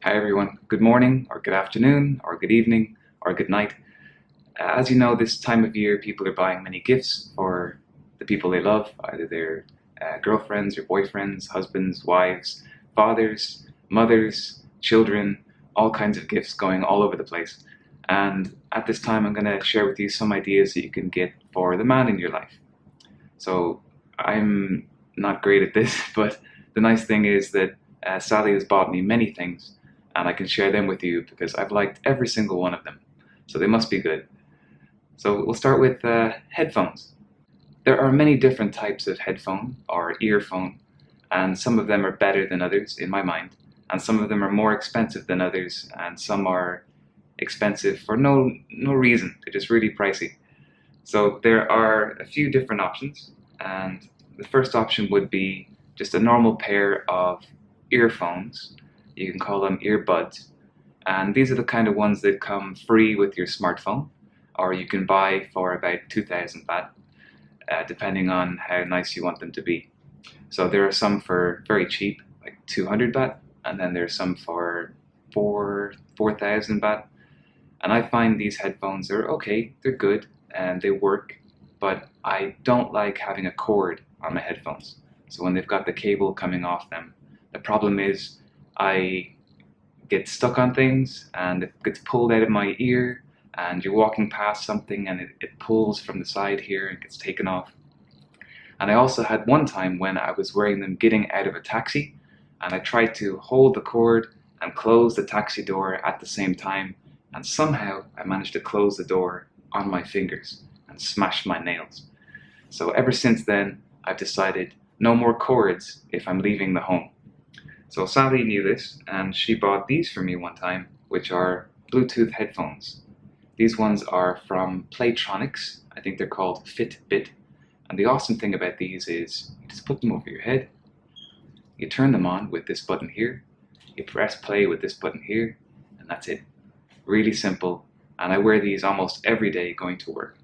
Hi everyone, good morning, or good afternoon, or good evening, or good night. As you know, this time of year people are buying many gifts for the people they love, either their girlfriends or boyfriends, husbands, wives, fathers, mothers, children, all kinds of gifts going all over the place. And at this time I'm going to share with you some ideas that you can get for the man in your life. So I'm not great at this, but the nice thing is that Sally has bought me many things, and I can share them with you because I've liked every single one of them. So they must be good. So we'll start with headphones. There are many different types of headphone or earphone, and some of them are better than others in my mind, and some of them are more expensive than others, and some are expensive for no reason. They're just really pricey. So there are a few different options, and the first option would be just a normal pair of earphones. You can call them earbuds, and these are the kind of ones that come free with your smartphone, or you can buy for about 2,000 baht, depending on how nice you want them to be. So there are some for very cheap, like 200 baht, and then there's some for 4,000 baht. And I find these headphones are okay, they're good, and they work, but I don't like having a cord on my headphones. So when they've got the cable coming off them, the problem is I get stuck on things and it gets pulled out of my ear, and you're walking past something and it pulls from the side here and gets taken off. And I also had one time when I was wearing them getting out of a taxi, and I tried to hold the cord and close the taxi door at the same time, and somehow I managed to close the door on my fingers and smash my nails. So ever since then I've decided no more cords if I'm leaving the home. So Sally knew this, and she bought these for me one time, which are Bluetooth headphones. These ones are from Playtronics. I think they're called Fitbit. And the awesome thing about these is you just put them over your head, you turn them on with this button here, you press play with this button here, and that's it. Really simple, and I wear these almost every day going to work.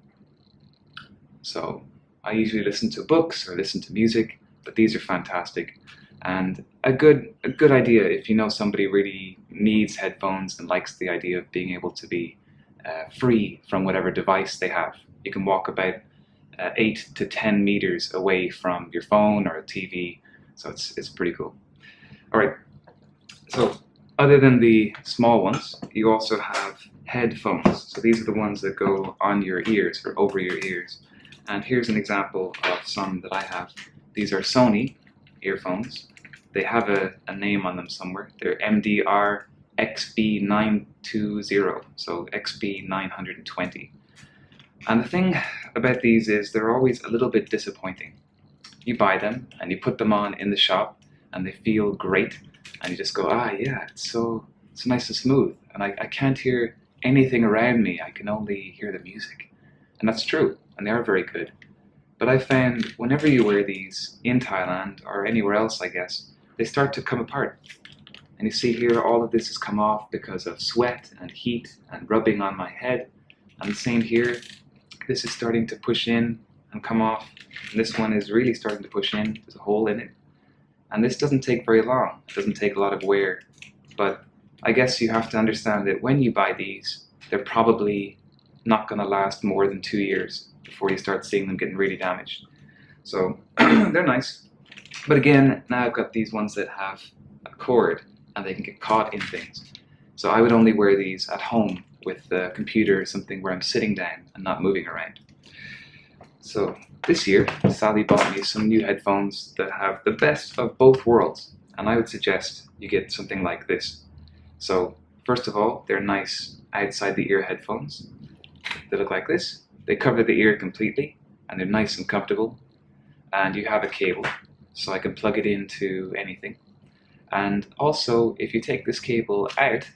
So I usually listen to books or listen to music, but these are fantastic. And a good idea if you know somebody really needs headphones and likes the idea of being able to be free from whatever device they have. You can walk about 8 to 10 meters away from your phone or a TV, so it's pretty cool. Alright, so other than the small ones, you also have headphones. So these are the ones that go on your ears or over your ears. And here's an example of some that I have. These are Sony earphones. They have a name on them somewhere. They're MDR XB920, so XB920. And the thing about these is they're always a little bit disappointing. You buy them and you put them on in the shop and they feel great, and you just go, yeah, it's so nice and smooth, and I can't hear anything around me, I can only hear the music. And that's true, and they are very good. But I found whenever you wear these in Thailand, or anywhere else I guess, they start to come apart. And you see here all of this has come off because of sweat and heat and rubbing on my head. And the same here, this is starting to push in and come off. And this one is really starting to push in, there's a hole in it. And this doesn't take very long, it doesn't take a lot of wear. But I guess you have to understand that when you buy these, they're probably not going to last more than 2 years before you start seeing them getting really damaged. So they're nice. But again, now I've got these ones that have a cord and they can get caught in things. So I would only wear these at home with the computer or something where I'm sitting down and not moving around. So this year, Sally bought me some new headphones that have the best of both worlds, and I would suggest you get something like this. So first of all, they're nice outside the ear headphones. They look like this. They cover the ear completely, and they're nice and comfortable. And you have a cable, so I can plug it into anything. And also, if you take this cable out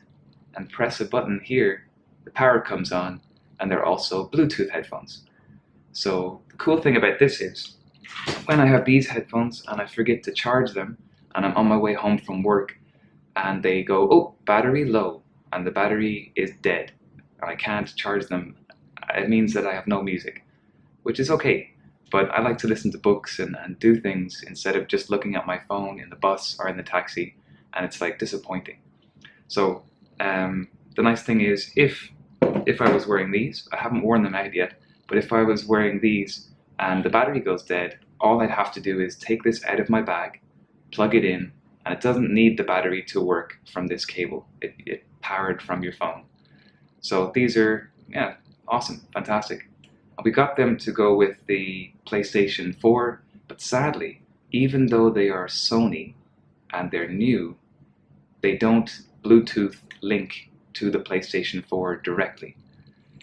and press a button here, the power comes on, and they're also Bluetooth headphones. So the cool thing about this is, when I have these headphones and I forget to charge them, and I'm on my way home from work, and they go, oh, battery low, and the battery is dead, and I can't charge them, it means that I have no music, which is okay. But I like to listen to books and do things instead of just looking at my phone in the bus or in the taxi, and it's like disappointing. So the nice thing is, if I was wearing these, I haven't worn them out yet, but if I was wearing these and the battery goes dead, all I'd have to do is take this out of my bag, plug it in, and it doesn't need the battery to work from this cable. It powered from your phone. So these are, yeah, awesome, fantastic. We got them to go with the PlayStation 4, but sadly, even though they are Sony and they're new, they don't Bluetooth link to the PlayStation 4 directly.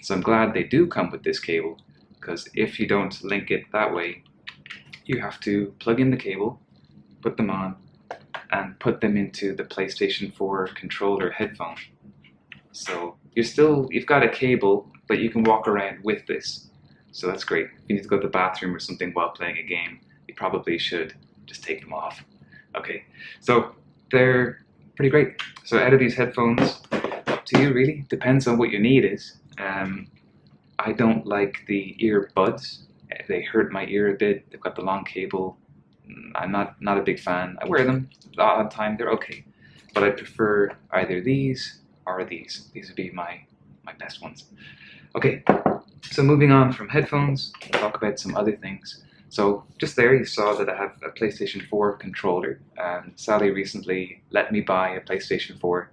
So I'm glad they do come with this cable, because if you don't link it that way, you have to plug in the cable, put them on, and put them into the PlayStation 4 controller headphone. So you've got a cable, but you can walk around with this. So that's great. If you need to go to the bathroom or something while playing a game, you probably should just take them off. Okay, so they're pretty great. So out of these headphones, up to you really. Depends on what your need is. I don't like the earbuds. They hurt my ear a bit. They've got the long cable. I'm not a big fan. I wear them a lot of the time. They're okay. But I prefer either these or these. These would be my best ones. Okay, so moving on from headphones, we'll talk about some other things. So just there you saw that I have a PlayStation 4 controller, and Sally recently let me buy a PlayStation 4.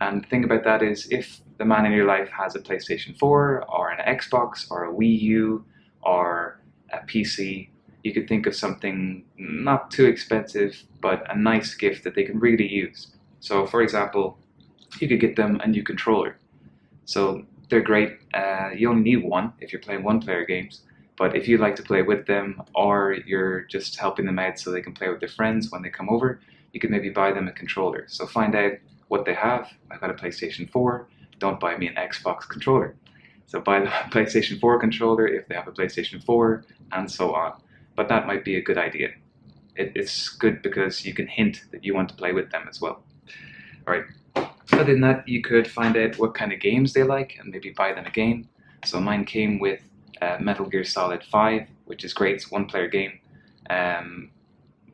And the thing about that is, if the man in your life has a PlayStation 4 or an Xbox or a Wii U or a PC, you could think of something not too expensive, but a nice gift that they can really use. So for example, you could get them a new controller. So they're great. You only need one if you're playing one-player games, but if you like to play with them, or you're just helping them out so they can play with their friends when they come over, you could maybe buy them a controller. So find out what they have. I've got a PlayStation 4. Don't buy me an Xbox controller. So buy the PlayStation 4 controller if they have a PlayStation 4, and so on. But that might be a good idea. It's good because you can hint that you want to play with them as well. Alright, other than that, you could find out what kind of games they like and maybe buy them a game. So mine came with Metal Gear Solid 5, which is great. It's a one-player game,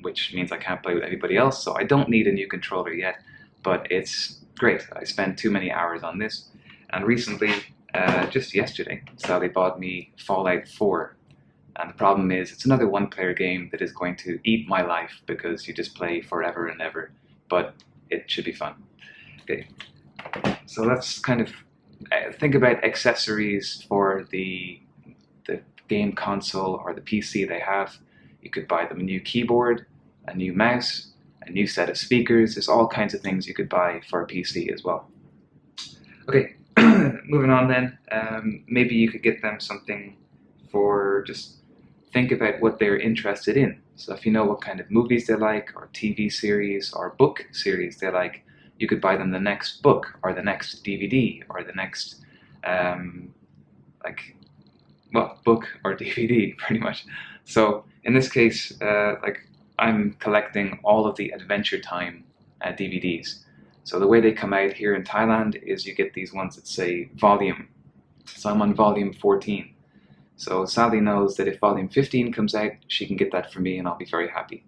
which means I can't play with anybody else, so I don't need a new controller yet, but it's great. I spent too many hours on this. And recently, just yesterday, Sally bought me Fallout 4. And the problem is, it's another one-player game that is going to eat my life because you just play forever and ever, but it should be fun. Okay, so that's kind of, think about accessories for the game console or the PC they have. You could buy them a new keyboard, a new mouse, a new set of speakers. There's all kinds of things you could buy for a PC as well. Okay, moving on then, maybe you could get them something for just think about what they're interested in. So if you know what kind of movies they like, or TV series, or book series they like, you could buy them the next book, or the next DVD, or the next, book or DVD, pretty much. So in this case, I'm collecting all of the Adventure Time DVDs. So the way they come out here in Thailand is you get these ones that say volume. So I'm on volume 14. So Sally knows that if volume 15 comes out, she can get that for me and I'll be very happy.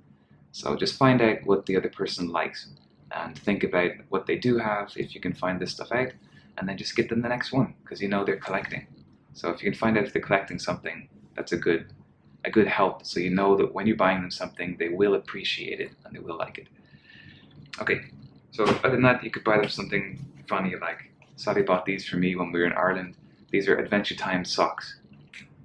So just find out what the other person likes and think about what they do have, if you can find this stuff out, and then just get them the next one, because you know they're collecting. So if you can find out if they're collecting something, that's a good help, so you know that when you're buying them something, they will appreciate it and they will like it. Okay, so other than that, you could buy them something funny like, Sally bought these for me when we were in Ireland. These are Adventure Time socks.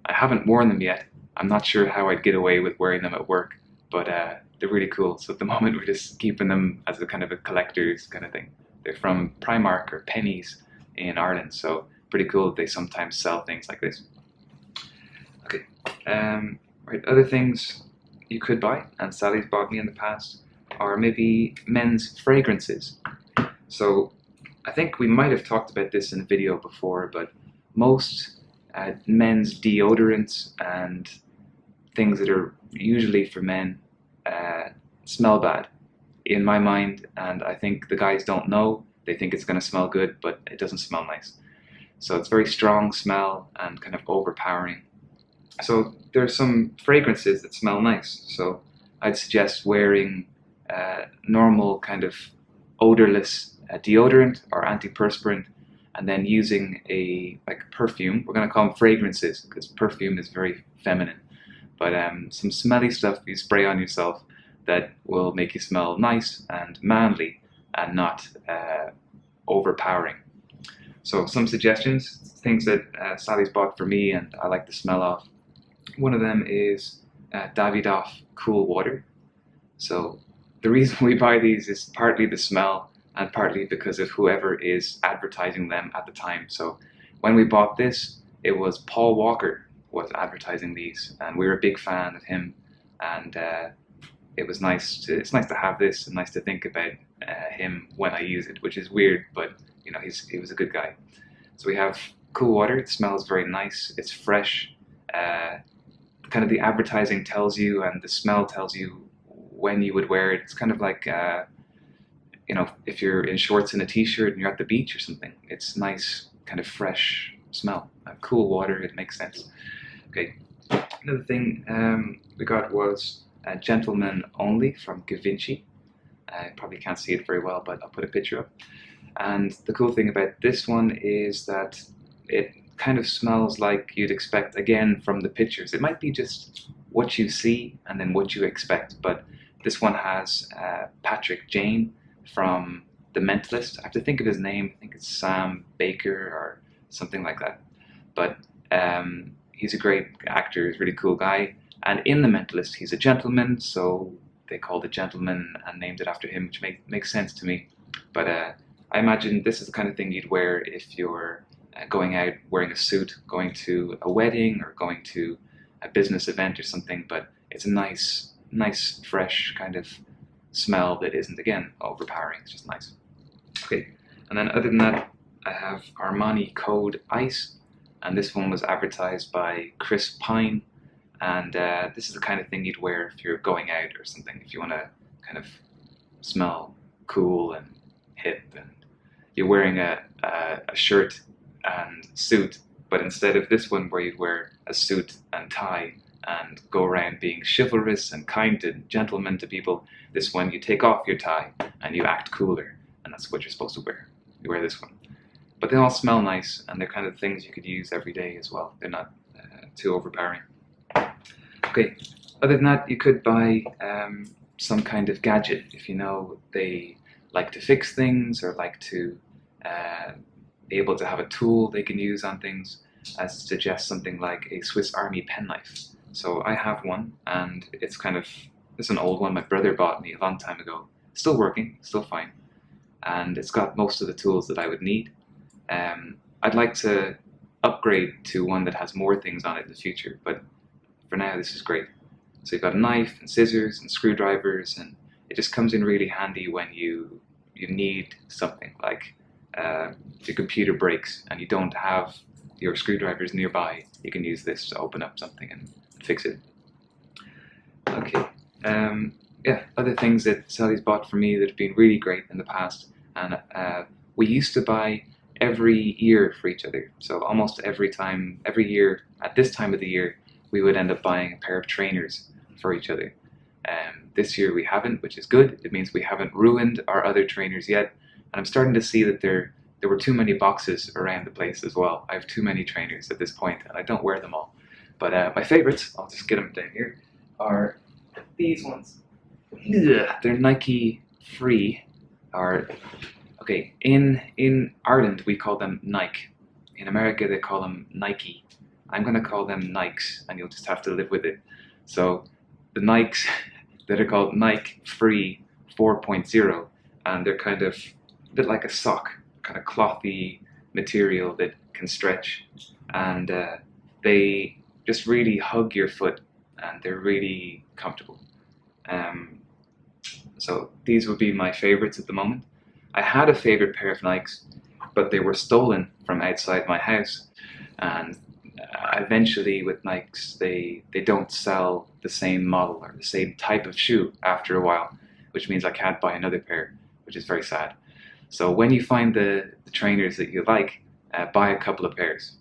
I haven't worn them yet. I'm not sure how I'd get away with wearing them at work, but they're really cool. So at the moment we're just keeping them as a kind of a collector's kind of thing. They're from Primark or Pennies in Ireland, so pretty cool that they sometimes sell things like this. Okay, right, other things you could buy, and Sally's bought me in the past, are maybe men's fragrances. So I think we might have talked about this in a video before, but most men's deodorants and things that are usually for men smell bad in my mind, and I think the guys don't know. They think it's going to smell good, but it doesn't smell nice. So it's very strong smell and kind of overpowering. So there are some fragrances that smell nice. So I'd suggest wearing normal kind of odorless deodorant or antiperspirant, and then using a perfume. We're going to call them fragrances because perfume is very feminine. But some smelly stuff you spray on yourself that will make you smell nice and manly and not overpowering. So some suggestions, things that Sally's bought for me and I like the smell of. One of them is Davidoff Cool Water. So the reason we buy these is partly the smell and partly because of whoever is advertising them at the time. So when we bought this, it was Paul Walker was advertising these, and we were a big fan of him, and it's nice to have this and nice to think about him when I use it, which is weird, but you know, he was a good guy. So we have Cool Water. It smells very nice. It's fresh. Kind of the advertising tells you and the smell tells you when you would wear it. It's kind of like you know, if you're in shorts and a t-shirt and you're at the beach or something, it's nice, kind of fresh smell. Cool water, it makes sense. Okay, another thing we got was Gentlemen Only from Givenchy. I probably can't see it very well, but I'll put a picture up. And the cool thing about this one is that it kind of smells like you'd expect, again, from the pictures. It might be just what you see and then what you expect, but this one has Patrick Jane from The Mentalist. I have to think of his name. I think it's Sam Baker or something like that. But he's a great actor. He's a really cool guy. And in The Mentalist, he's a gentleman, so they called it Gentleman and named it after him, which makes sense to me. But I imagine this is the kind of thing you'd wear if you're going out wearing a suit, going to a wedding or going to a business event or something. But it's a nice, fresh kind of smell that isn't, again, overpowering. It's just nice. Okay, and then other than that, I have Armani Code Ice, and this one was advertised by Chris Pine, and this is the kind of thing you'd wear if you're going out or something, if you want to kind of smell cool and hip, and you're wearing a shirt and suit, but instead of this one where you'd wear a suit and tie and go around being chivalrous and kind to gentlemen to people, this one you take off your tie and you act cooler, and that's what you're supposed to wear. You wear this one. But they all smell nice, and they're kind of things you could use every day as well. They're not too overpowering. Okay, other than that, you could buy some kind of gadget. If you know they like to fix things or like to be able to have a tool they can use on things, I suggest something like a Swiss Army penknife. So I have one, and it's an old one my brother bought me a long time ago. Still working, still fine. And it's got most of the tools that I would need. I'd like to upgrade to one that has more things on it in the future, but for now this is great. So you've got a knife and scissors and screwdrivers, and it just comes in really handy when you need something, like your computer breaks and you don't have your screwdrivers nearby. You can use this to open up something and fix it. Okay, yeah, other things that Sally's bought for me that have been really great in the past, and we used to buy every year for each other. So almost every year at this time of the year, we would end up buying a pair of trainers for each other. This year we haven't, which is good. It means we haven't ruined our other trainers yet, and I'm starting to see that there were too many boxes around the place as well. I have too many trainers at this point, and I don't wear them all. But my favorites, I'll just get them down here, are these ones. They're Nike Free. Okay, in Ireland we call them Nike. In America they call them Nike. I'm going to call them Nikes, and you'll just have to live with it. So the Nikes that are called Nike Free 4.0, and they're kind of a bit like a sock, kind of clothy material that can stretch, and they just really hug your foot, and they're really comfortable. So these would be my favorites at the moment. I had a favorite pair of Nikes, but they were stolen from outside my house, and eventually with Nikes they don't sell the same model or the same type of shoe after a while, which means I can't buy another pair, which is very sad. So when you find the trainers that you like, buy a couple of pairs.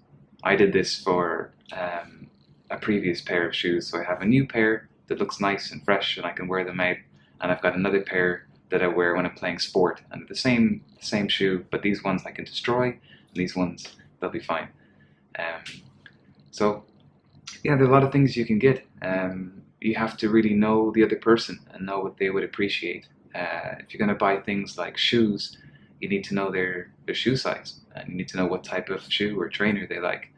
I did this for a previous pair of shoes, so I have a new pair that looks nice and fresh and I can wear them out, and I've got another pair that I wear when I'm playing sport, and the same shoe, but these ones I can destroy, and these ones they'll be fine. So yeah, there are a lot of things you can get. You have to really know the other person and know what they would appreciate. If you're going to buy things like shoes, you need to know their shoe size, and you need to know what type of shoe or trainer they like.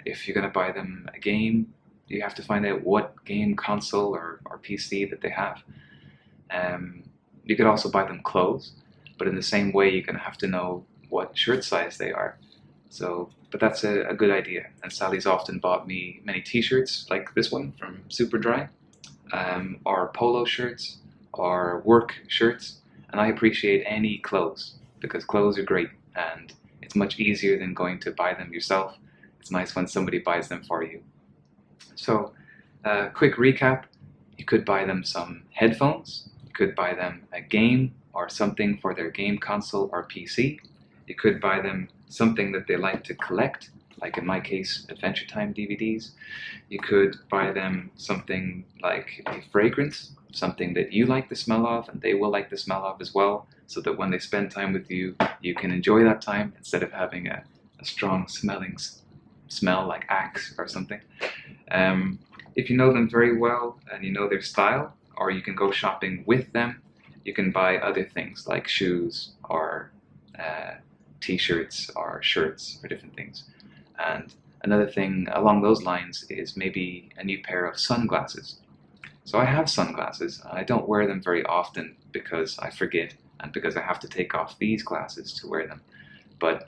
If you're going to buy them a game, you have to find out what game console or PC that they have. You could also buy them clothes, but in the same way you're going to have to know what shirt size they are. So, but that's a good idea. And Sally's often bought me many t-shirts like this one from Superdry, or polo shirts, or work shirts. And I appreciate any clothes, because clothes are great and it's much easier than going to buy them yourself. It's nice when somebody buys them for you. So, quick recap, you could buy them some headphones, you could buy them a game or something for their game console or PC. You could buy them something that they like to collect, like in my case, Adventure Time DVDs. You could buy them something like a fragrance, something that you like the smell of and they will like the smell of as well, so that when they spend time with you, you can enjoy that time instead of having a strong smelling smell like Axe or something. If you know them very well and you know their style, or you can go shopping with them, you can buy other things like shoes or t-shirts or shirts or different things. And another thing along those lines is maybe a new pair of sunglasses. So I have sunglasses. I don't wear them very often because I forget and because I have to take off these glasses to wear them. But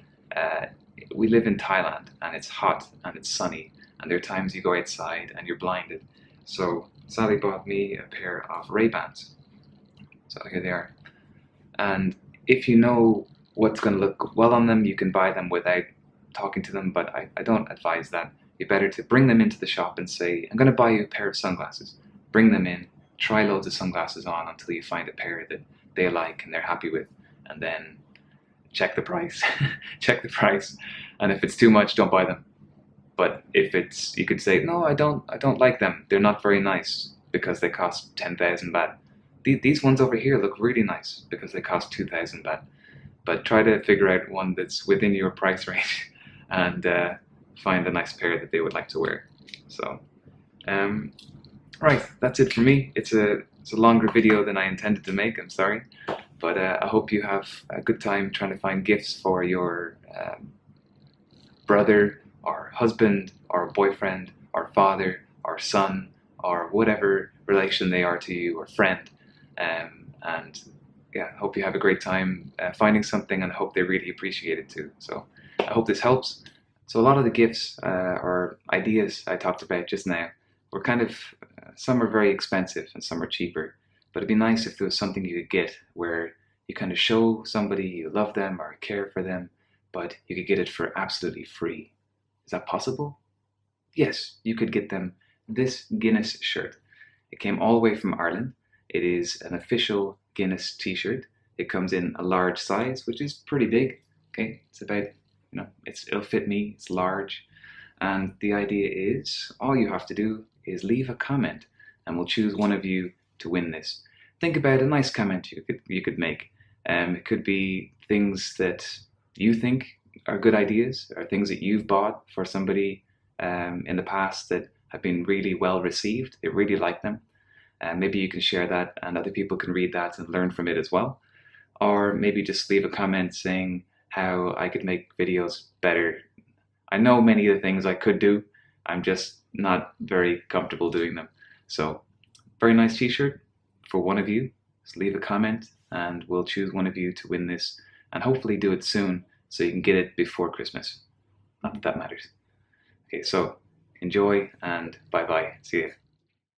we live in Thailand and it's hot and it's sunny, and there are times you go outside and you're blinded. So Sally bought me a pair of Ray-Bans. So here they are. And if you know what's going to look well on them, you can buy them without talking to them, but I don't advise that. You're better to bring them into the shop and say, I'm going to buy you a pair of sunglasses. Bring them in, try loads of sunglasses on until you find a pair that they like and they're happy with, and then check the price. Check the price, and if it's too much, don't buy them. But if it's, you could say, no, I don't like them. They're not very nice because they cost 10,000 baht. These ones over here look really nice because they cost 2,000 baht. But try to figure out one that's within your price range and find a nice pair that they would like to wear. So, right, that's it for me. It's a longer video than I intended to make, I'm sorry. But I hope you have a good time trying to find gifts for your brother or husband or boyfriend or father or son or whatever relation they are to you, or friend. And yeah, I hope you have a great time finding something, and I hope they really appreciate it too. So I hope this helps. So a lot of the gifts or ideas I talked about just now were kind of, some are very expensive and some are cheaper, but it'd be nice if there was something you could get where you kind of show somebody you love them or care for them, but you could get it for absolutely free. Is that possible? Yes, you could get them this Guinness shirt. It came all the way from Ireland. It is an official Guinness t-shirt. It comes in a large size, which is pretty big. Okay, it's about, it'll fit me, it's large. And the idea is, all you have to do is leave a comment and we'll choose one of you to win this. Think about a nice comment you could make. It could be things that you think are good ideas, or things that you've bought for somebody in the past that have been really well received. They really like them. Maybe you can share that and other people can read that and learn from it as well. Or maybe just leave a comment saying how I could make videos better. I know many of the things I could do, I'm just not very comfortable doing them. So, very nice t-shirt for one of you. Just leave a comment and we'll choose one of you to win this, and hopefully do it soon so you can get it before Christmas. Not that that matters. Okay, so enjoy and bye-bye. See ya.